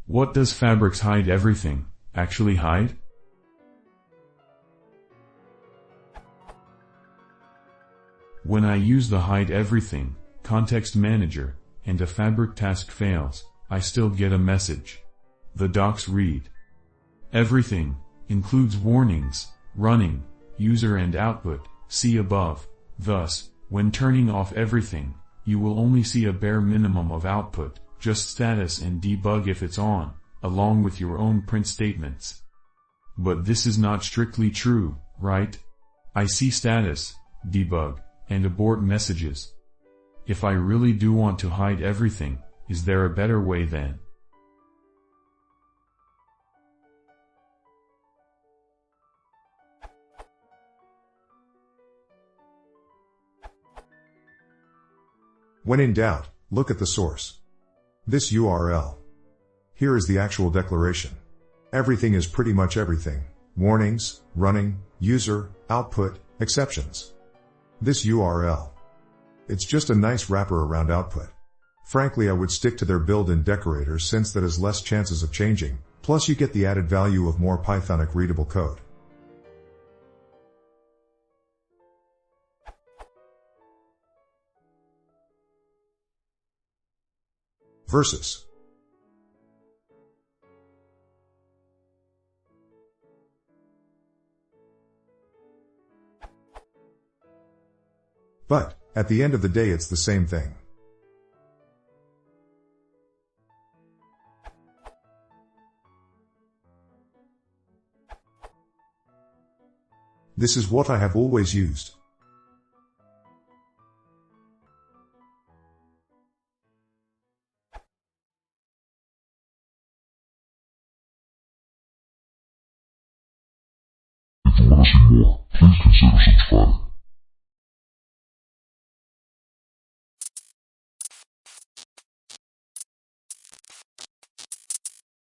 What does fabrics hide everything actually hide? When I use the hide everything context manager and a fabric task fails, I still get a message. The docs read. Everything includes warnings, running, user and output, see above. Thus, when turning off everything, you will only see a bare minimum of output, just status and debug if it's on, along with your own print statements. But this is not strictly true, right? I see status, debug, and abort messages. If I really do want to hide everything, is there a better way then? When in doubt, look at the source. This URL. Here is the actual declaration. Everything is pretty much everything. Warnings, running, user, output, exceptions. This URL. It's just a nice wrapper around output. Frankly, I would stick to their built-in decorators since that has less chances of changing, plus you get the added value of more Pythonic readable code. Versus. But, at the end of the day it's the same thing. This is what I have always used. If you want to see more, please consider